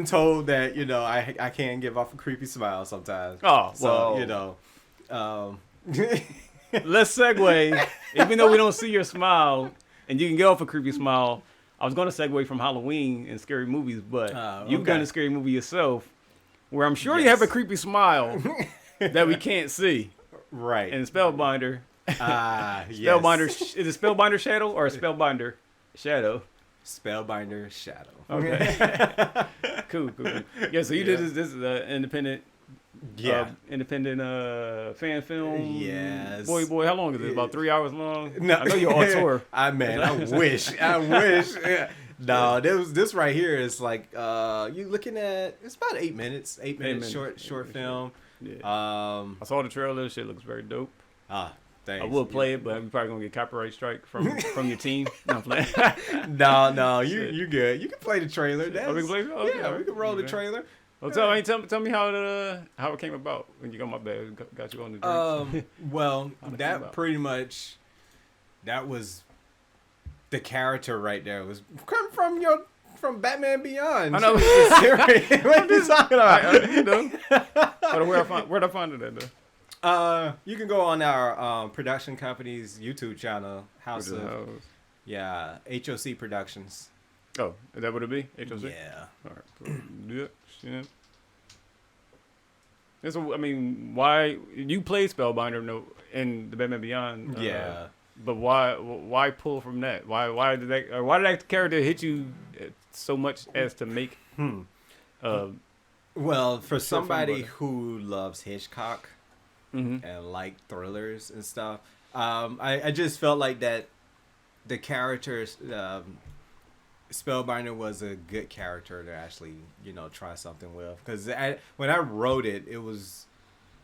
been told that I can give off a creepy smile sometimes. Oh, so let's segue. Even though we don't see your smile, and you can get off a creepy smile, I was going to segue from Halloween and scary movies, but you've done a scary movie yourself, where I'm sure you have a creepy smile that we can't see. Right. And Spellbinder. Spellbinder. Yes. Is it Spellbinder Shadow or Spellbinder Shadow? Spellbinder Shadow. Okay. Cool. Yeah, so you did this is an independent fan film. Yes. Boy, how long is it? About 3 hours long? No. I know you're on tour. I wish. No, this right here is like you looking at, it's about 8 minutes. 8 minutes short film. Yeah. I saw the trailer. Shit looks very dope. Thanks. I will play it, but I'm probably gonna get copyright strike from your team. No, I'm playing. No, you good. You can play the trailer. We can roll the trailer. Well, tell me how it came about when you got my bag, got you on the drinks. Well, that pretty much, that was the character right there. Was come from Batman Beyond. I know. What are you talking about? Where'd I find it at though? You can go on our production company's YouTube channel, House of HOC Productions. Oh, is that what it be? HOC? Yeah. All right. Shit. I mean, why you played Spellbinder in the Batman Beyond? Yeah. But why pull from that? Why did that character hit you so much as to make? Well, for somebody who loves Hitchcock and like thrillers and stuff, I just felt like that the characters. Spellbinder was a good character to actually, try something with. Because when I wrote it, it was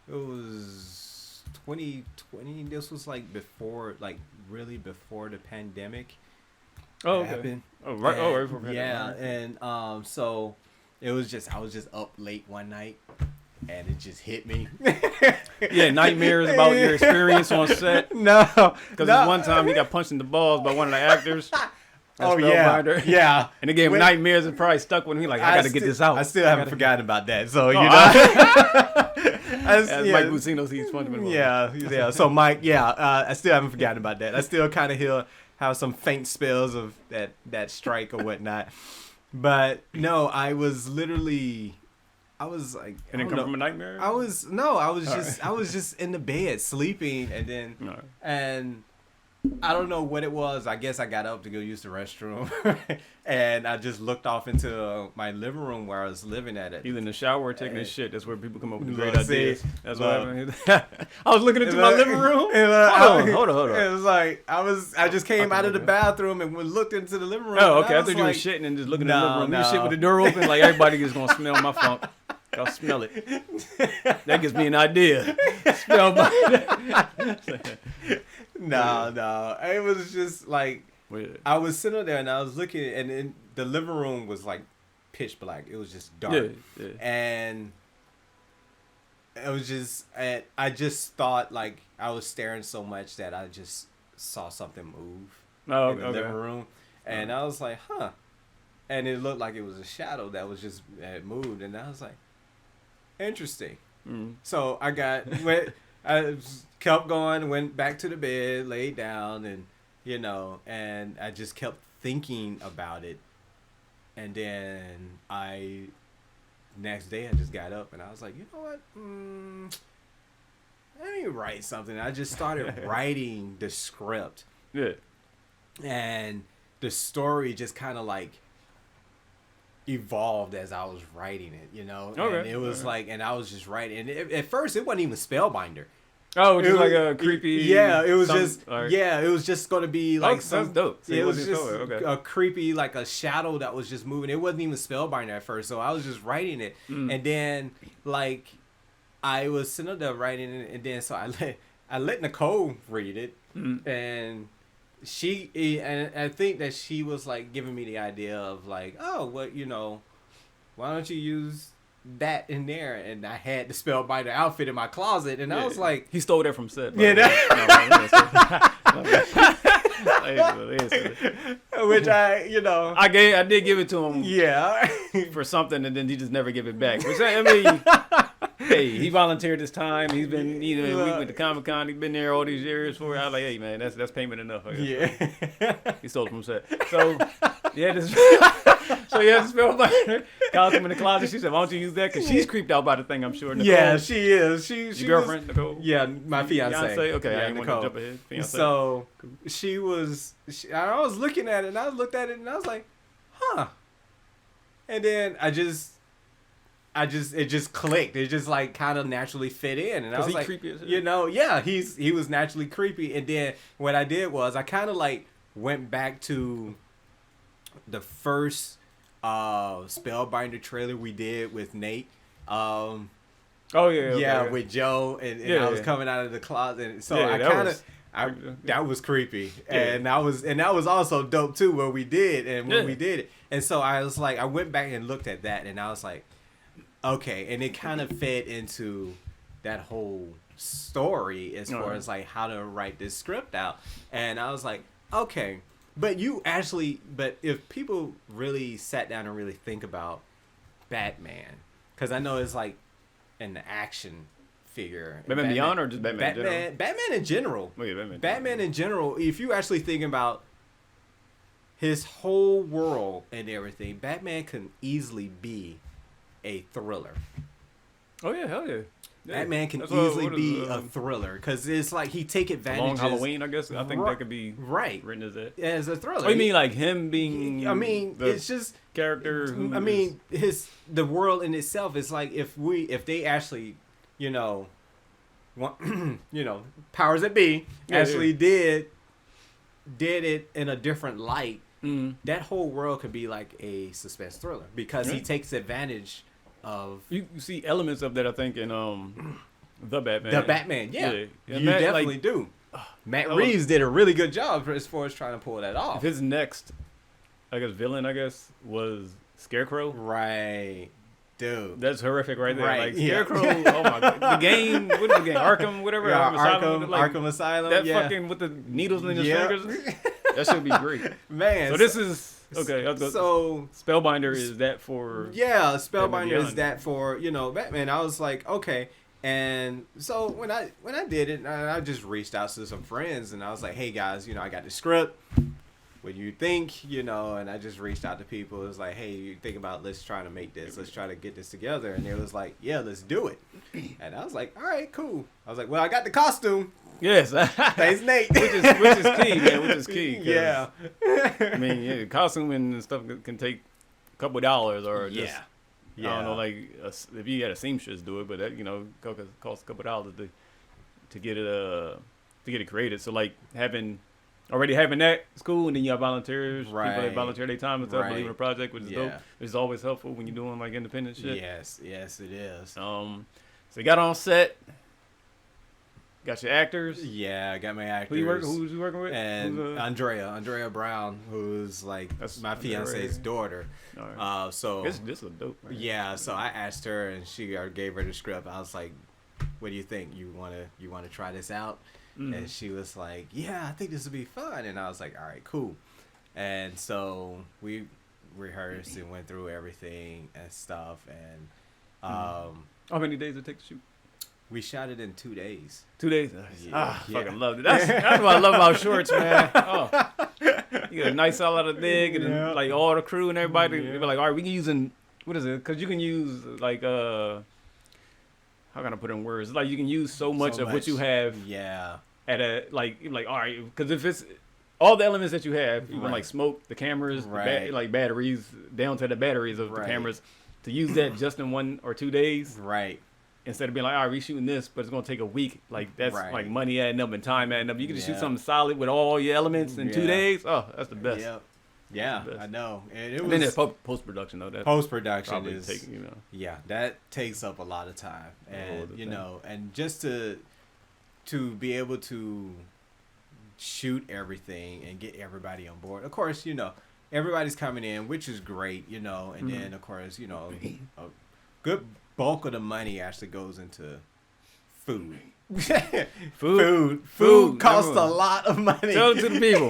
2020. This was really before the pandemic happened. Oh, right. Right before yeah, and so it was I was just up late one night, and it just hit me. Yeah, nightmares about your experience on set. No, because one time he got punched in the balls by one of the actors. Yeah. And it gave him nightmares and probably stuck with him. Like, I got to get this out. I still haven't forgotten about that. So, Mike Buccino sees SpongeBob. Yeah. So, Mike, I still haven't forgotten about that. I still kind of have some faint spells of that strike or whatnot. But, no, I was like... And it come from a nightmare? I was just in the bed sleeping, and then... And... I don't know what it was. I guess I got up to go use the restroom, and I just looked off into my living room where I was living at it. Either in the shower or taking a shit. That's where people come up with great ideas. That's what happened. I was looking into my living room. Hold on. It was like I just came out of the bathroom and looked into the living room. Oh, okay. I thought you were shitting and just looking in the living room. You shit with the door open, like everybody is gonna smell my funk. Y'all smell it. That gives me an idea. Smell my. No. It was just like I was sitting there and I was looking, and the living room was like pitch black. It was just dark, and it was just. I just thought like I was staring so much that I just saw something move in the living room, and I was like, huh, and it looked like it was a shadow that was just had moved, and I was like, interesting. So I kept going, went back to the bed, laid down, and and I just kept thinking about it. And then next day I just got up and I was like, you know what? Let me write something. I just started writing the script. Yeah. And the story just kind of like evolved as I was writing it, Okay. And it was and I was just writing. And at first it wasn't even Spellbinder. Oh, just like a creepy. Yeah, it was just. It was just gonna be like that's dope. So it was just a creepy, like a shadow that was just moving. It wasn't even Spellbinder at first, so I was just writing it, and then I was sitting there writing it, and then so I let Nicole read it, and I think that she was like giving me the idea of like, oh, what why don't you use that in there? And I had the Spellbinder outfit in my closet, and I was like, he stole that from set. Yeah. Which I did give it to him. Yeah. For something, and then he just never give it back. Which I mean, hey, he volunteered his time. He's been, we went to Comic-Con. He's been there all these years for. I was like, hey man, that's payment enough. I guess. Yeah. He stole it from set. So yeah, this Spellbinder. Costume in the closet. She said, "Why don't you use that?" Because she's creeped out by the thing. I'm sure. Nicole. Yeah, she is. She your girlfriend, Nicole. Yeah, my fiance. Okay, yeah, I didn't want to jump ahead. Fiancé. So she was. I was looking at it, and I looked at it, and I was like, "Huh." And then it just clicked. It just like kind of naturally fit in, and I was like, creepy as hell? yeah, he was naturally creepy. And then what I did was I kind of like went back to the first Spellbinder trailer we did with Nate. Oh yeah, with Joe, and yeah, I was coming out of the closet, and so yeah, I kind of. That was creepy, and that was also dope too. What we did and when we did it, and so I was like, I went back and looked at that, and I was like, okay, and it kind of fed into that whole story as far as like how to write this script out, and I was like, okay, but if people really sat down and really think about Batman, because I know it's like an action figure. Batman Beyond or just Batman in general? Batman in general. Oh, yeah, Batman in general. If you actually think about his whole world and everything, Batman can easily be a thriller. Oh yeah, hell yeah. Batman can easily be a thriller because it's like he take advantage. Long Halloween, I guess. I think that could be written as that. As a thriller. Oh, you mean like him being? I mean, it's just character. The world in itself is like if they actually, powers that be actually did it in a different light. That whole world could be like a suspense thriller because he takes advantage of. You see elements of that, I think, in the Batman. The Batman, yeah. You Matt, definitely do. Matt Reeves did a really good job as far as trying to pull that off. If his next, villain, was Scarecrow. Right. Dude. That's horrific right there. Right. Like, Scarecrow, oh my God. The game, what is the game? Arkham, whatever. Yeah, Arkham Asylum. That fucking with the needles in his fingers. That should be great. Man. So this is, okay. So. Spellbinder is that for. Yeah, Spellbinder is that for, Batman. I was like, okay. And so when I did it, I just reached out to some friends and I was like, hey guys, I got the script. What do you think? And I just reached out to people. It was like, hey, you think about let's try to make this. Let's try to get this together. And it was like, yeah, let's do it. And I was like, all right, cool. I was like, well, I got the costume. Yes. Thanks, Nate. which is key, man. Which is key. Yeah. I mean, costume and stuff can take a couple of dollars or just. Yeah. I don't know, like if you had a seamstress do it, but that costs a couple of dollars to get it created. So like having that is cool, and then you have volunteers, people that volunteer their time and stuff, believe in a project, which is dope. Which is always helpful when you're doing like independent shit. Yes, it is. So you got on set, got your actors. Yeah, I got my actors. Who's you working with? And Andrea Brown, who's like my fiance's daughter. Right. So this is dope. Right? Yeah, so I asked her, and she gave her the script. I was like, "What do you think? You wanna try this out?" Mm-hmm. And she was like, "Yeah, I think this would be fun." And I was like, "All right, cool." And so we rehearsed and went through everything and stuff. And how many days did it take to shoot? We shot it in 2 days. 2 days? Fucking loved it. That's what I love about shorts, man. Oh. You get a nice solid dig, and then, like all the crew and everybody, they be like, all right, we can use what is it? Because you can use like, how can I put it in words? Like you can use so much of what you have. Yeah. At a, like all right, because if it's all the elements that you have, even like smoke, the cameras, like batteries, down to the batteries of the cameras, to use that just in 1 or 2 days. Right. Instead of being like, all right, we shooting this, but it's going to take a week. Like, that's like money adding up and time adding up. You can just shoot something solid with all your elements in 2 days. Oh, that's the best. Yeah, I know. And then there's post-production, though. Post-production is, take, yeah, that takes up a lot of time. And, and just to be able to shoot everything and get everybody on board. Of course, everybody's coming in, which is great, and then, of course, a good bulk of the money actually goes into food. Food costs a lot of money. Tell it to the people.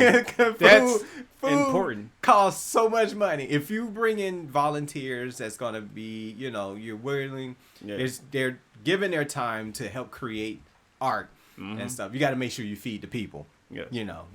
That's important. Costs so much money. If you bring in volunteers, that's gonna be, you're willing. They're giving their time to help create art and stuff. You got to make sure you feed the people. Yeah.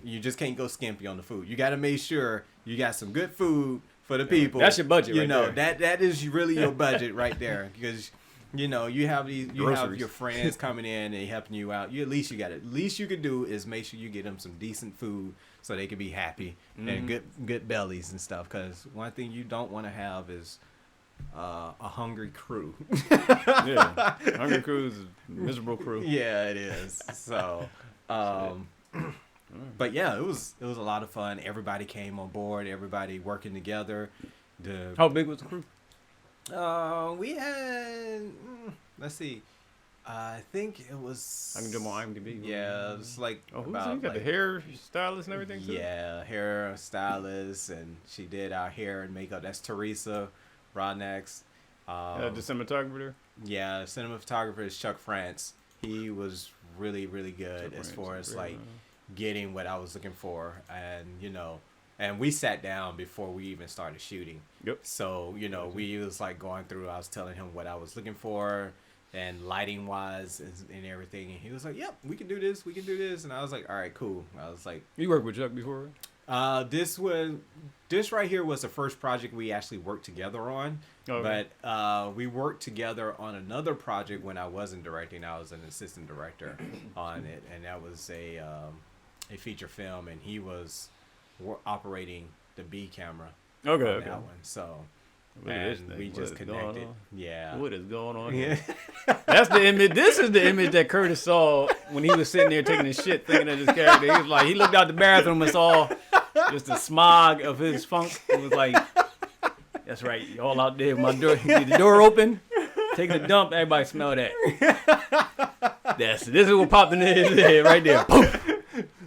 You just can't go skimpy on the food. You got to make sure you got some good food for the people. That's your budget, right there. That is really your budget right there, because you have your friends coming in and helping you out. At least you could do is make sure you get them some decent food so they can be happy and good bellies and stuff. Because one thing you don't want to have is a hungry crew. Hungry crew is a miserable crew. Yeah, it is. So, but yeah, it was a lot of fun. Everybody came on board. Everybody working together. How big was the crew? We had, let's see, I think it was. I can do them on IMDb. Yeah, it's like you got the hair stylist and everything too? Yeah, hair stylist, and she did our hair and makeup. That's Teresa Rodnex. The cinematographer there? Yeah, cinematographer is Chuck France. He was really, really good as far as getting what I was looking for, and and we sat down before we even started shooting. Yep. So, we was like going through, I was telling him what I was looking for and lighting wise and everything. And he was like, yep, we can do this. And I was like, all right, cool. I was like, you worked with Chuck before? This right here was the first project we actually worked together on. Okay. But we worked together on another project when I wasn't directing. I was an assistant director on it. And that was a feature film, and he was operating the B camera. Okay. That one. So, and we just connected. Yeah. What is going on here? That's the image. This is the image that Curtis saw when he was sitting there taking his shit, thinking of his character. He was like, he looked out the bathroom and saw just the smog of his funk. It was like, that's right, y'all out there. My door, the door open, taking a dump. Everybody smell that. This is what popped in his head right there. Poof.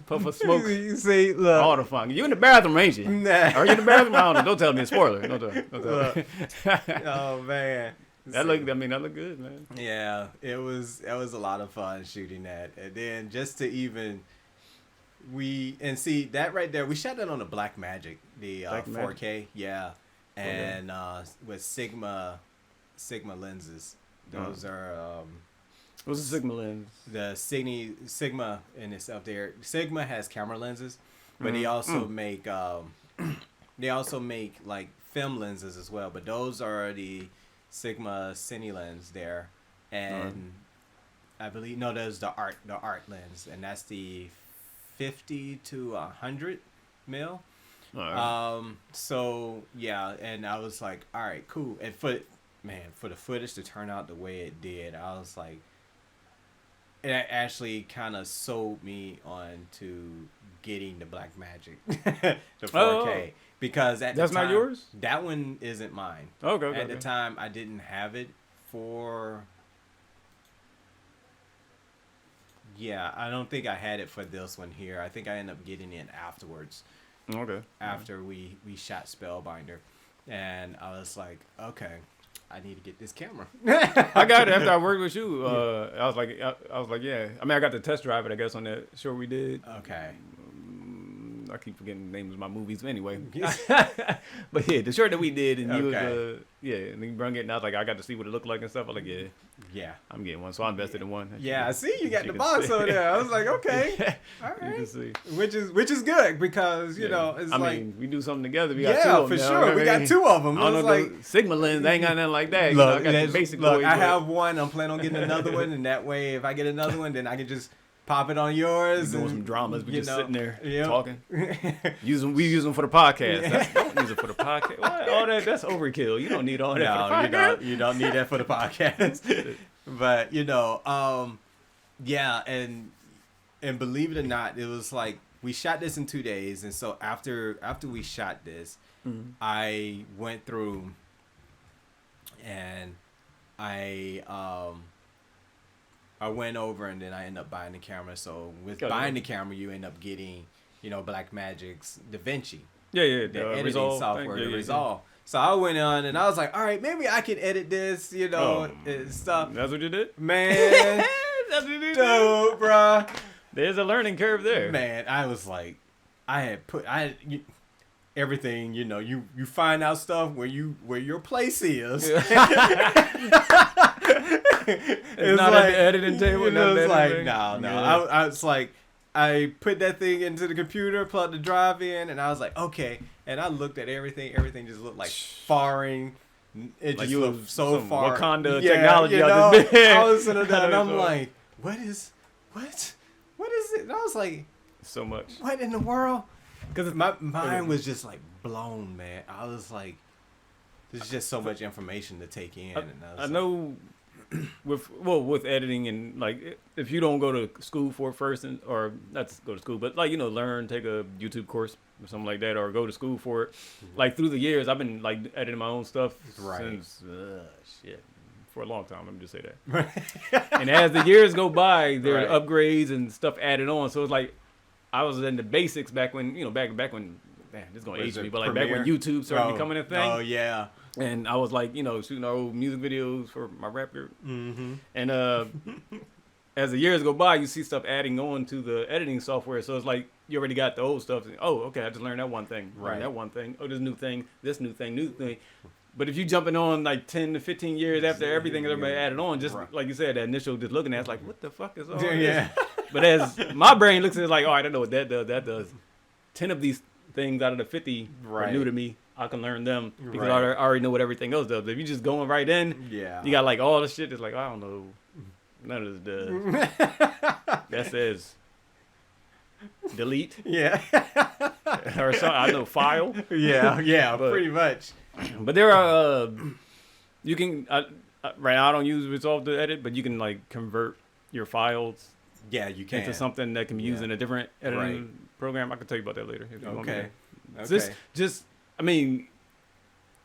Puff of smoke. You see, look. All the fun. You in the bathroom, ain't you? Nah. Are you in the bathroom? I don't know. Don't tell me a spoiler. Don't tell me. Oh man. That looked good, man. Yeah, it was a lot of fun shooting that. And then just to even see that right there, we shot that on a Blackmagic, the 4K. Yeah. And with Sigma lenses. Those are what's the Sigma lens? The Sigma in itself there. Sigma has camera lenses, but they also make like film lenses as well. But those are the Sigma Cine lens there, and I believe there's the art lens, and that's the 50 to 100 mil. So yeah, and I was like, all right, cool. And for the footage to turn out the way it did, I was like, it actually kind of sold me on to getting the Blackmagic, the 4K, because at that's the time, not yours. That one isn't mine. Okay. At the time, I didn't have it for. Yeah, I don't think I had it for this one here. I think I ended up getting it afterwards. Okay. After we shot Spellbinder, and I was like, okay, I need to get this camera. I got it after I worked with you. I was like, yeah. I mean, I got to test drive it, I guess, on that show we did. Okay. I keep forgetting the names of my movies anyway. But yeah, the shirt that we did, and you was, and you brung it, and I was like, I got to see what it looked like and stuff. I was like, yeah, I'm getting one. So I invested in one. Yeah, I see you got the box over there. I was like, okay, all right. You can see. Which is good because it's I like, mean, we do something together. We got two of them for sure. We got two of them. I don't know, like Sigma lens. I ain't got nothing like that. Look, I got the basic. Look, I have one. I'm planning on getting another one, and that way, if I get another one, then I can just pop it on yours. Doing some dramas. We just sitting there talking. We use them for the podcast. Don't use it for the podcast. What? All that's overkill. You don't need all that for the podcast. You don't need that for the podcast. But and believe it or not, it was like we shot this in 2 days, and so after we shot this, I went through and I went over, and then I ended up buying the camera. So with buying the camera, you end up getting, Blackmagic's DaVinci. The editing Resolve software, the Resolve. So I went on, and I was like, all right, maybe I could edit this, and stuff. That's what you did? Man, Dude, bro. There's a learning curve there. Man, I was like, everything, you find out stuff where your place is. It's not like, at the editing table. It's like, no. Yeah. I was like, I put that thing into the computer, plugged the drive in, and I was like, okay. And I looked at everything. Everything just looked like foreign. It just looked so far. Wakanda technology. I was sitting there and I'm like, what is it? And I was like, so much. What in the world? Because my mind was just like blown, man. I was like, there's just so much information to take in. I know with editing and like if you don't go to school for it first or not go to school, but like take a YouTube course or something like that, or go to school for it. Like through the years, I've been like editing my own stuff since for a long time. Let me just say that. And as the years go by, there are upgrades and stuff added on. So it's like I was in the basics back when back when. Man, this is gonna age me, but like back when YouTube started becoming a thing. Oh yeah. And I was like, shooting our old music videos for my rap group. Mm-hmm. And as the years go by, you see stuff adding on to the editing software. So it's like you already got the old stuff. Oh, okay, I just learned that one thing. Right. That one thing. Oh, this new thing. But if you jumping on like 10 to 15 years after everything that everybody added on, just like you said, that initial just looking at it's like, what the fuck is all this? But as my brain looks at it like, oh, I don't know what that does. That does 10 of these things out of the 50 are new to me. I can learn them because I already know what everything else does. If you just going right in, you got like all the shit that's like, I don't know, none of this does. That says delete. Yeah. Or something. I know file. Yeah, pretty much. But there are, you can, right now I don't use Resolve to edit, but you can like convert your files. Yeah, you can. Into something that can be used in a different editing program. I can tell you about that later. If you want me.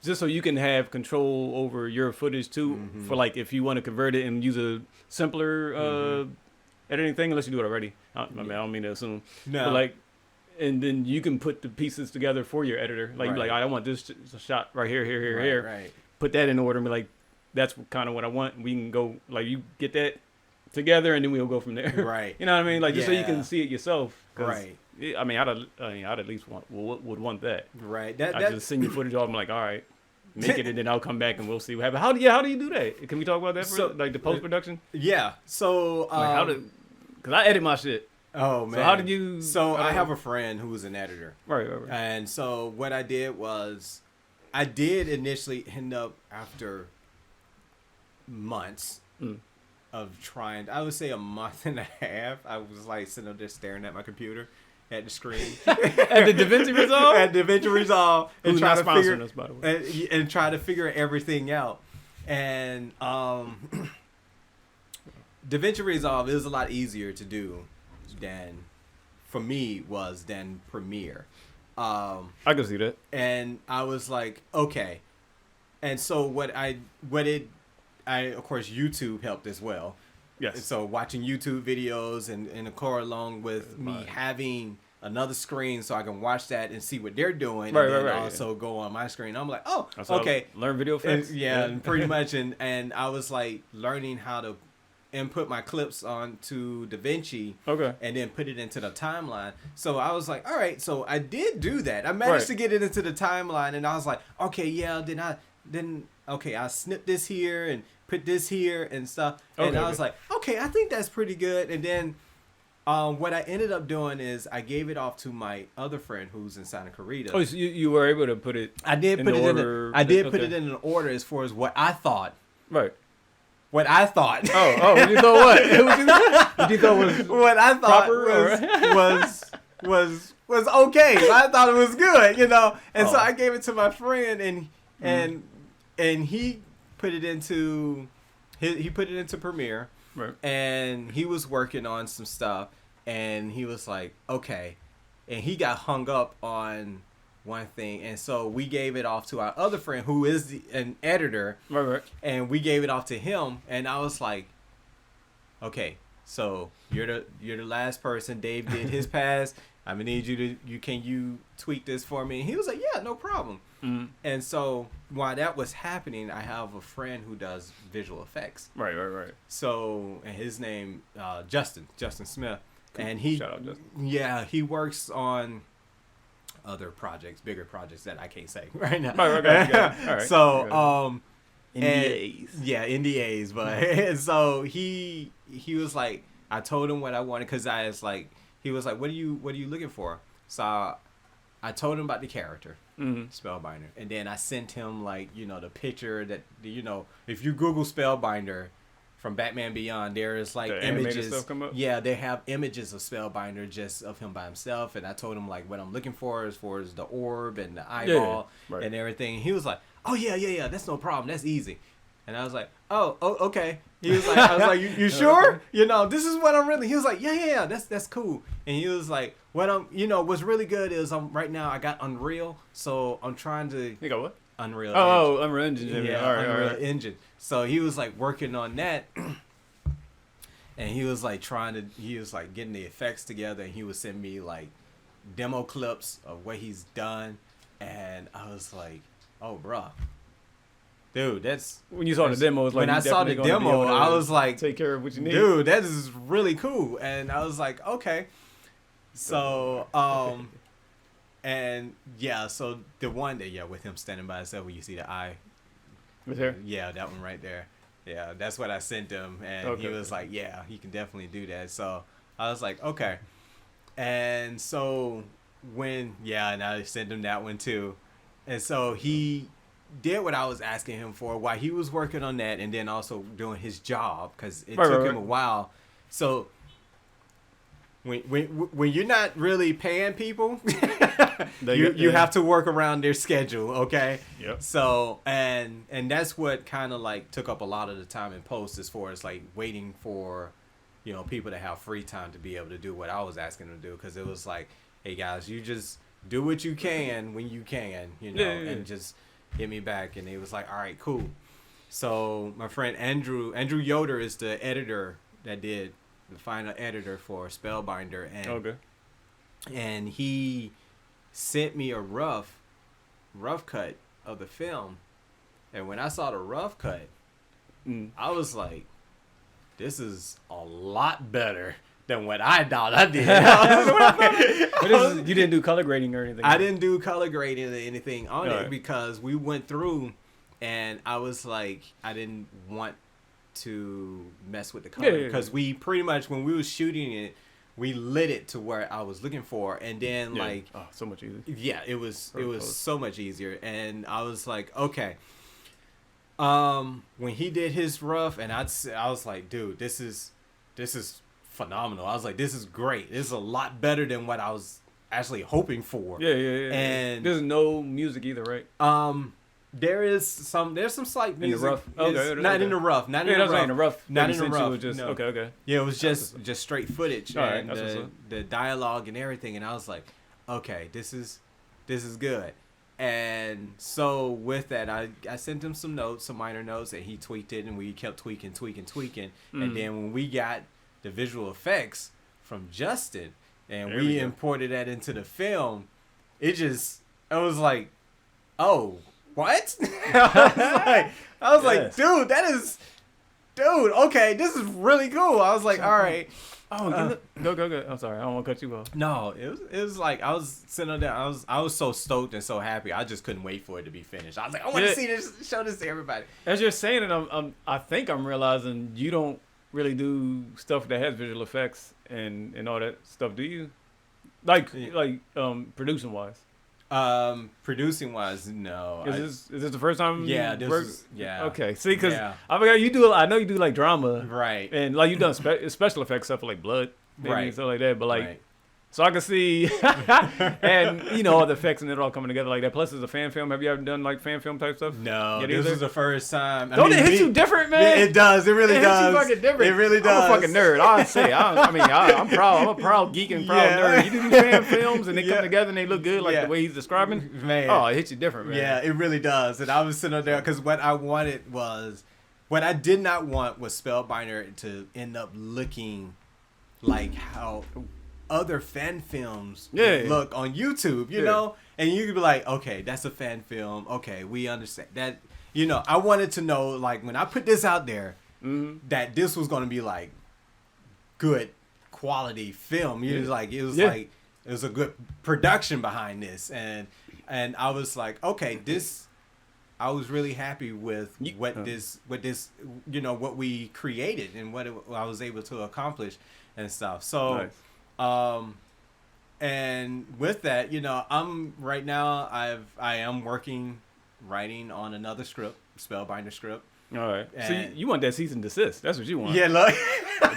Just so you can have control over your footage too, for like if you want to convert it and use a simpler editing thing, unless you do it already. I don't mean to assume. No. But like, and then you can put the pieces together for your editor. Like, you're like, I want this shot right here. Right. Put that in order and be like, that's kind of what I want. We can go, like, you get that together and then we'll go from there. Right. You know what I mean? Like, just so you can see it yourself. Right. I mean, I'd at least would want that. Right. I just send you footage off. I'm like, all right, make it, and then I'll come back and we'll see what happens. How do you do that? Can we talk about that for like the post production? Yeah. So because I edit my shit. Oh man. So how did you? So I have a friend who's an editor. Right. And so what I did was, I did initially end up after months. Of trying, I would say a month and a half. I was like sitting up there staring at my computer, at the screen, at the DaVinci Resolve, and try to figure us, by the way. And try to figure everything out. And DaVinci Resolve is a lot easier to do than Premiere. I can see that. And I was like, okay. And so of course, YouTube helped as well. Yes. So watching YouTube videos and of course, along with me having another screen so I can watch that and see what they're doing. And then also go on my screen. I'm like, oh, okay. Learn video effects. And pretty much. And I was like learning how to input my clips onto DaVinci. Okay. And then put it into the timeline. So I was like, all right. So I did do that. I managed to get it into the timeline. And I was like, okay, yeah. I snipped this here and put this here and stuff. And I was like, okay, I think that's pretty good. And then what I ended up doing is I gave it off to my other friend who's in Santa Clarita. Oh, so you were able to put it put it in an order as far as what I thought. Right. What I thought. Oh, you thought what? What you thought was what I thought was okay. I thought it was good, And so I gave it to my friend and he put it into Premiere, right? And he was working on some stuff, and he was like, okay, and he got hung up on one thing, and so we gave it off to our other friend who is an editor, right? And we gave it off to him, and I was like, okay, so you're the last person. Dave did his pass. I'm gonna need you to can you tweak this for me? And he was like, yeah, no problem. Mm-hmm. And so while that was happening, I have a friend who does visual effects. Right. So, and his name, Justin Smith. Cool. And he, shout out Justin. Yeah, he works on other projects, bigger projects that I can't say right now. Right. All right. So, NDAs. NDAs, but and so he was like, I told him what I wanted because I was like, he was like, what are you looking for? So I told him about the character, Spellbinder, and then I sent him like, you know, the picture that, you know, if you Google Spellbinder from Batman Beyond, there is like the images. Stuff come up? Yeah, they have images of Spellbinder just of him by himself, and I told him like what I'm looking for as far as the orb and the eyeball and everything. And he was like, oh yeah, that's no problem, that's easy. And I was like, oh okay. He was like, I was like, you sure? You know, this is what I'm really. He was like, yeah, that's cool. And he was like, what's really good is right now I got Unreal, so I'm trying to. You got what? Unreal. Unreal Engine. Yeah, Unreal Engine. So he was like working on that, and he was like getting the effects together, and he would send me like demo clips of what he's done, and I was like, oh, bruh. Dude, that's when you saw the demo. Like, when I saw the demo, I was like, take care of what you need. Dude, that is really cool. And I was like, okay. So, and yeah, so the one that, with him standing by himself, when you see the eye. With her? Yeah, that one right there. Yeah, that's what I sent him. And he was like, yeah, he can definitely do that. So I was like, okay. And so and I sent him that one too. And so he did what I was asking him for while he was working on that, and then also doing his job because it took him a while. So when you're not really paying people, you have to work around their schedule, okay? Yep. So and that's what kind of like took up a lot of the time in post, as far as like waiting for, you know, people to have free time to be able to do what I was asking them to do, because it was like, hey guys, you just do what you can when you can, you know, and just hit me back. And he was like, all right, cool. So my friend Andrew Yoder is the editor that did the final editor for Spellbinder, and he sent me a rough cut of the film. And when I saw the rough cut, I was like, this is a lot better than what I thought I did. You didn't do color grading or anything? I didn't do color grading or anything on it because we went through, and I was like, I didn't want to mess with the color because we pretty much, when we was shooting it, we lit it to where I was looking for, and then like, so much easier. Yeah, it was so much easier, and I was like, okay. When he did his rough, and I was like, dude, this is phenomenal. I was like, this is great. This is a lot better than what I was actually hoping for. Yeah. And there's no music either, right? There's some slight music. In the rough? Okay. Not in the rough. Not in the rough. Not in the rough. Just, no. Okay. Yeah, it was just straight footage and right, the dialogue and everything. And I was like, okay, this is good. And so with that, I sent him some minor notes, and he tweaked it, and we kept tweaking. And then when we got the visual effects from Justin, and we imported that into the film, I was like, oh, what? I was like, dude, okay, this is really cool. I was like, all right. Oh, go. I'm sorry, I don't want to cut you off. No, it was like, I was sitting there, I was so stoked and so happy. I just couldn't wait for it to be finished. I was like, I want to see this, show this to everybody. As you're saying it, I think I'm realizing you don't really do stuff that has visual effects and all that stuff, do you? Like producing wise. Producing wise, no. Is this the first time? Yeah, Okay, see, because I forgot I know you do like drama, right? And like you done special effects stuff for like blood, maybe, and stuff like that. But like, so I can see, and you know, all the effects and it all coming together like that. Plus, it's a fan film. Have you ever done like fan film type stuff? No, this is the first time. Don't it hit you different, man? Yeah, it does. It really does. It hits you fucking different. It really does. I'm a fucking nerd. I say, I'm proud. I'm a proud geek and proud nerd. You do fan films and they come together and they look good, like the way he's describing. Man, oh, it hits you different, man. Yeah, it really does. And I was sitting there because what I did not want was Spellbinder to end up looking like how other fan films look on YouTube, you know? and you could be like, okay, that's a fan film. Okay, we understand that. You know, I wanted to know, like, when I put this out there, that this was going to be like good quality film. It was like it was a good production behind this, and I was like, okay, this. I was really happy with what this, you know, what we created and what I was able to accomplish and stuff. So, nice. And with that, you know, right now I am writing on another script, Spellbinder script. All right. So you want that cease and desist? That's what you want. Yeah, look.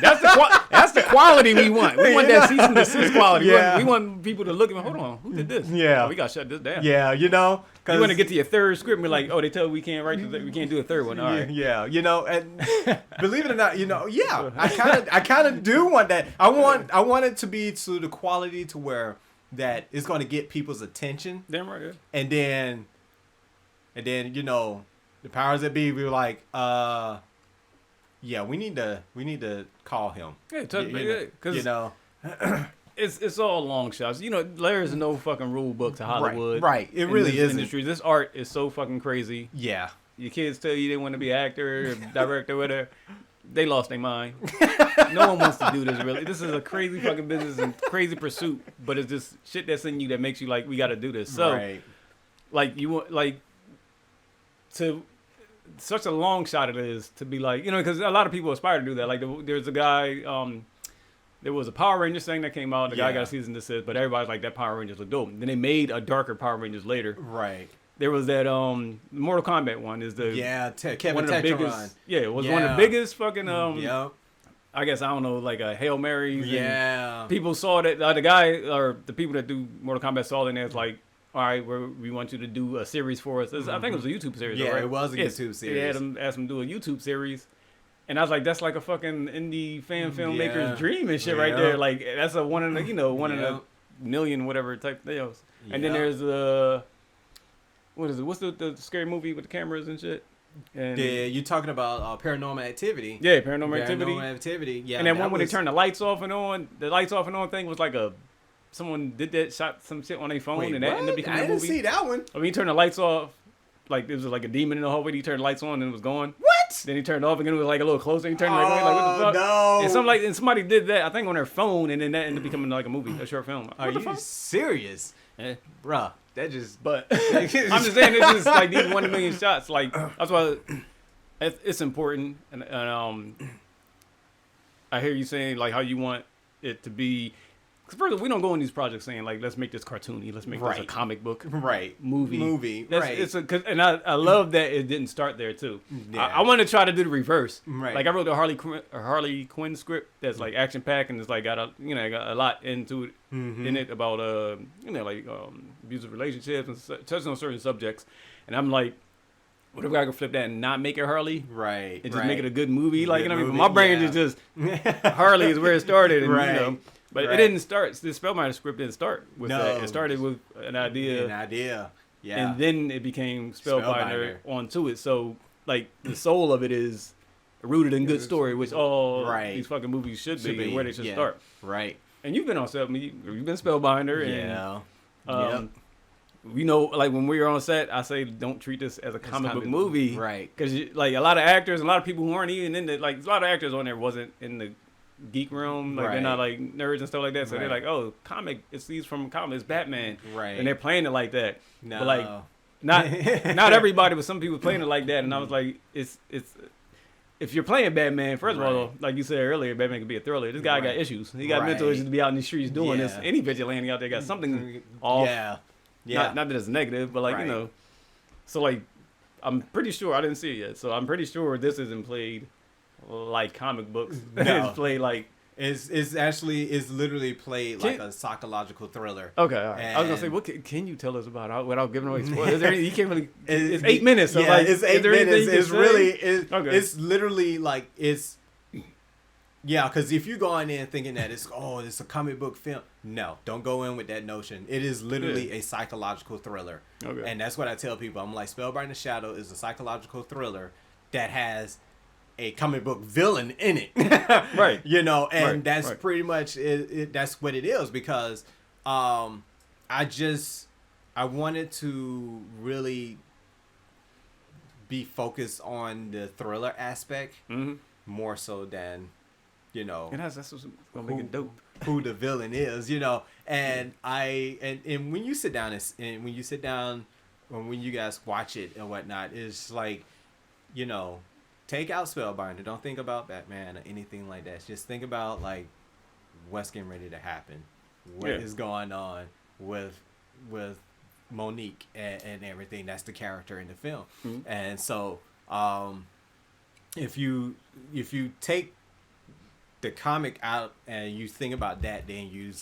That's the quality we want. We want that cease and desist quality. Yeah. We want people to look at me. Hold on, who did this? Yeah. Oh, we got to shut this down. Yeah, you know. You want to get to your third script and be like, oh, they tell we can't write we can't do a third one. All right. Yeah, you know, and believe it or not, you know, yeah, I kind of do want that. I want it to be to the quality to where that it's going to get people's attention. Damn right. Yeah. And then you know, the powers that be, we were like, yeah, we need to call him. Yeah, because you know. It's all long shots. You know, there's no fucking rule book to Hollywood. Right. It really is. Industry. This art is so fucking crazy. Yeah. Your kids tell you they want to be actor or director, whatever. They lost their mind. No one wants to do this, really. This is a crazy fucking business and crazy pursuit, but it's just shit that's in you that makes you like, we got to do this. So, like, you want, like, to such a long shot it is to be like, you know, because a lot of people aspire to do that. Like, there's a guy, there was a Power Rangers thing that came out. The guy got a season desist, but everybody's like, that Power Rangers look dope. Then they made a darker Power Rangers later. Right. There was that Mortal Kombat one. Is the Kevin one of the biggest? Yeah, it was one of the biggest fucking I guess I don't know, like a Hail Mary. Yeah. People saw that the guy or the people that do Mortal Kombat saw it and it's like, all right, we want you to do a series for us. I think it was a YouTube series. Yeah, right? It was a YouTube series. They asked him to do a YouTube series. And I was like, that's like a fucking indie fan filmmaker's dream and shit right there. Like, that's one in a million, whatever type deals. And then there's what is it? What's the scary movie with the cameras and shit? And you talking about Paranormal Activity. Yeah, Paranormal Activity. Paranormal Activity, yeah. And then one when they turned the lights off and on, the lights off and on thing was like someone did that, shot some shit on their phone, and that ended up becoming a movie. I didn't see that one. I mean, he turned the lights off, like there was like a demon in the hallway. He turned the lights on and it was gone. What? Then he turned it off again. It was like a little closer. He turned it like what the fuck? No. And somebody did that, I think, on their phone, and then that ended up becoming like a movie, a short film. Are you serious? Bruh, that just... But I'm just saying, it's just like these 1 million shots. Like, that's why it's important. And I hear you saying, like, how you want it to be... Because first, we don't go in these projects saying, like, let's make this cartoony. Let's make this a comic book. Movie. And I love that it didn't start there, too. Yeah. I want to try to do the reverse. Right. Like, I wrote a Harley Quinn script that's, like, action-packed and it's, like, got a lot into it, in it about, abusive relationships and touching on certain subjects. And I'm like, what if I could flip that and not make it Harley? Right. And just make it a good movie? Like, you know what I mean? My brain is just, Harley is where it started. And, you know. But it didn't start. The Spellbinder script didn't start with that. It started with an idea. Yeah. And then it became Spellbinder onto it. So, like, the soul of it is rooted in good story, which all these fucking movies should be and where they should start. Right. And you've been on set. You've been Spellbinder. And, you know, like, when we were on set, I say, don't treat this as a comic book movie. Right. Because, like, a lot of actors, a lot of people who aren't even in the, like, a lot of actors on there wasn't in the geek room, like they're not like nerds and stuff like that, so they're like, oh, comic, it's these from comics, Batman, and they're playing it like that. No, but like not everybody, but some people playing it like that, and I was like, it's if you're playing Batman, first of all, like you said earlier, Batman could be a thriller. This guy got issues. He got mental issues to be out in the streets doing this. Any vigilante out there got something off. Not that it's negative, but like you know, so like I'm pretty sure I didn't see it yet, so I'm pretty sure this isn't played like comic books. It's played like it's literally played like a psychological thriller. Okay, all right. I was gonna say, what can you tell us about it without giving away spoilers? Is there you can't really. It's 8 minutes. So like, it's 8 minutes. It's really it's literally like it's. Yeah, because if you go in there thinking that it's a comic book film, no, don't go in with that notion. It is literally a psychological thriller, and that's what I tell people. I'm like, Spellbinder Shadow is a psychological thriller that has a comic book villain in it. Right. You know, and that's pretty much it, that's what it is, because I just I wanted to really be focused on the thriller aspect more so than, you know, and that's what's gonna make it dope. Who the villain is, you know. And and when you sit down and when you guys watch it and whatnot, it's like, you know, take out Spellbinder. Don't think about Batman or anything like that. Just think about like what's getting ready to happen, what is going on with Monique and everything. That's the character in the film. And so if you take the comic out and you think about that, then you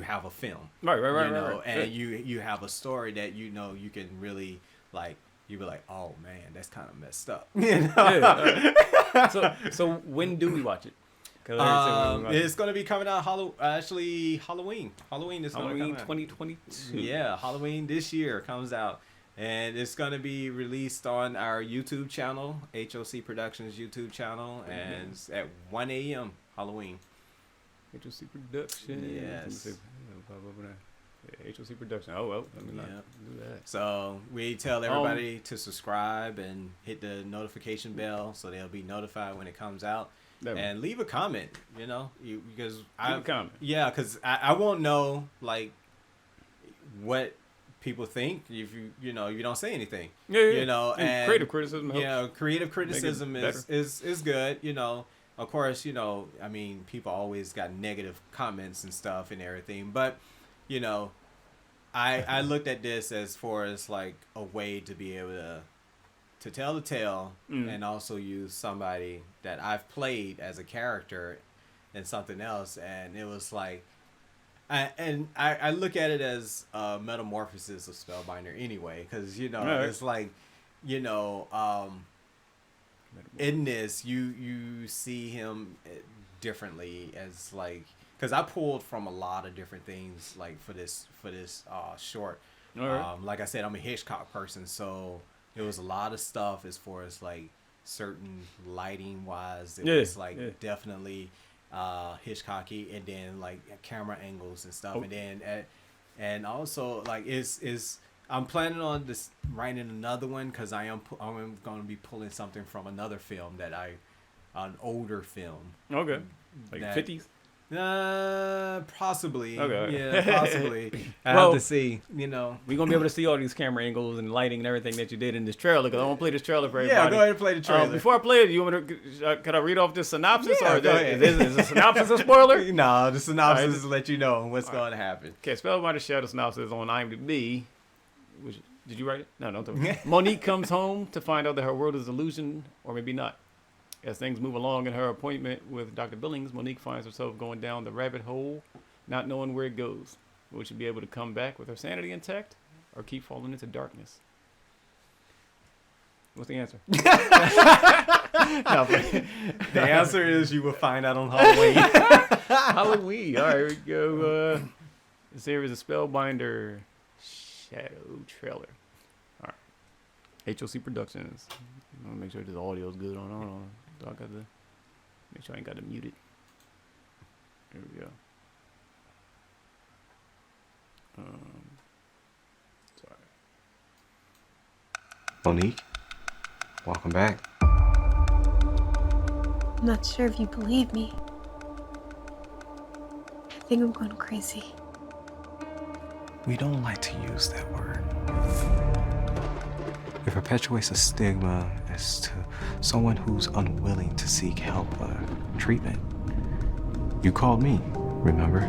have a film, right, you know, and you have a story that, you know, you can really like, you be like, oh man, that's kind of messed up, you know. So when do we watch it? It's gonna be coming out Halloween. Halloween is Halloween 2022. Yeah, Halloween this year comes out, and it's gonna be released on our YouTube channel, HOC Productions YouTube channel, and it's at 1 a.m. Halloween. HOC Productions. Yes. HOC Production. Oh well, let me not do that. So we tell everybody to subscribe and hit the notification bell so they'll be notified when it comes out. And leave a comment, you know, because because I won't know like what people think if you know you don't say anything. You know, and creative criticism helps. Yeah, creative criticism is good. You know, of course, you know, I mean, people always got negative comments and stuff and everything, but you know, I looked at this as far as like a way to be able to tell the tale and also use somebody that I've played as a character in something else, and it was like I look at it as a metamorphosis of Spellbinder anyway, because you know it's like, you know, in this you see him differently, as like, because I pulled from a lot of different things like for this short. Like I said, I'm a Hitchcock person, so there was a lot of stuff as far as like certain lighting wise. It was like definitely Hitchcocky, and then like camera angles and stuff, and then and also like I'm planning on this writing another one, because I'm going to be pulling something from another film an older film. Okay, like 50s. Possibly. Okay. Yeah, possibly. I have to see. You know, we're gonna be able to see all these camera angles and lighting and everything that you did in this trailer. Because I want to play this trailer for everybody. Yeah, go ahead and play the trailer. Before I play it, you want to? Can I read off this synopsis? Yeah, or go ahead. Is the synopsis a spoiler? No, the synopsis is to let you know what's going to happen. Okay, Spellbinder Shadow synopsis on IMDb. Did you write it? No, don't. Monique comes home to find out that her world is illusion, or maybe not. As things move along in her appointment with Dr. Billings, Monique finds herself going down the rabbit hole, not knowing where it goes. Will she be able to come back with her sanity intact, or keep falling into darkness? What's the answer? No, the answer is you will find out on Halloween. Halloween. All right, here we go. This here is a Spellbinder Shadow trailer. All right. HOC Productions. I want to make sure this audio is good on. I got to make sure I ain't got to mute it. There we go. Sorry. Monique, welcome back. I'm not sure if you believe me. I think I'm going crazy. We don't like to use that word. It perpetuates a stigma as to someone who's unwilling to seek help or treatment. You called me, remember?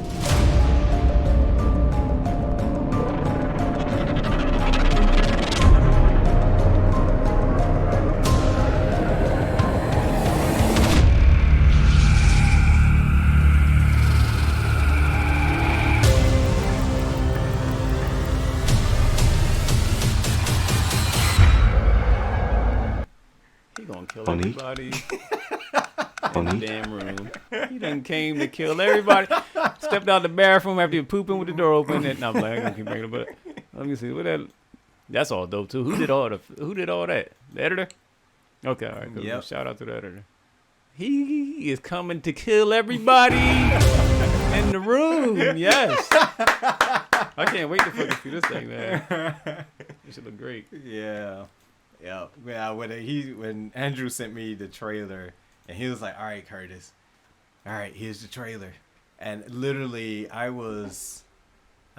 Everybody in the damn room. He done came to kill everybody. Stepped out the bathroom after pooping with the door open. No, I'm gonna keep bringing it up. Let me see. What that? That's all dope too. Who did all that? The editor? Okay, all right. Cool. Yep. Shout out to the editor. He is coming to kill everybody in the room. Yes. I can't wait to fucking see this thing, man. It should look great. Yeah. When Andrew sent me the trailer, and he was like, "All right, Curtis. All right, here's the trailer." And literally, I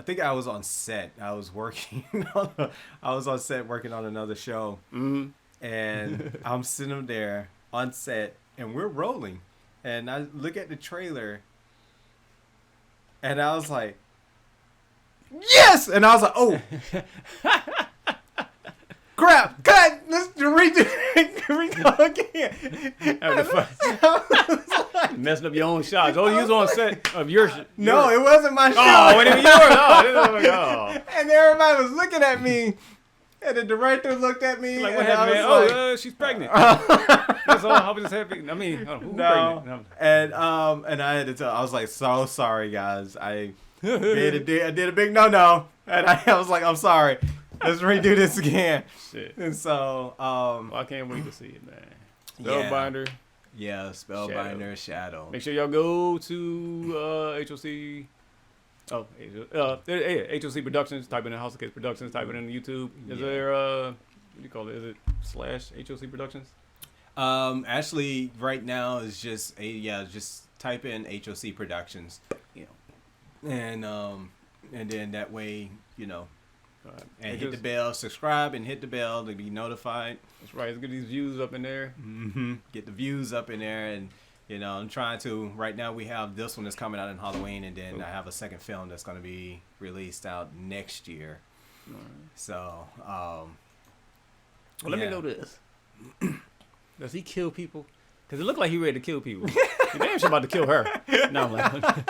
think I was on set. I was on set working on another show. Mm-hmm. And I'm sitting there on set, and we're rolling. And I look at the trailer, and I was like, "Yes!" And I was like, "Oh, crap! God, let's redo again." Messing up your own shots. Oh, you was on set of your shit. No, it wasn't my show. Oh, it was yours. Oh. And everybody was looking at me. And the director looked at me. Like, and what happened, man? Like, she's pregnant. That's all. I was just happy. I mean, who's pregnant? No. And I had to tell. I was like, "So sorry, guys. I did a big no. And I was like, "I'm sorry. Let's redo this again." Shit. And so, I can't wait to see it, man. Spellbinder. Yeah, Spellbinder Shadow. Make sure y'all go to HOC. Oh, HOC Productions. Type in House of Kids Productions. Type it in YouTube. Is there what do you call it? Is it / HOC Productions? Actually, right now is just just type in HOC Productions. And then that way, and hit the bell, subscribe, and hit the bell to be notified. That's right. Let's get these views up in there. Mm-hmm. Get the views up in there, and I'm trying to. Right now, we have this one that's coming out in Halloween, and then I have a second film that's going to be released out next year. Right. So, let me know this. Does he kill people? Because it looked like he ready to kill people. He damn sure about to kill her. No, I'm like,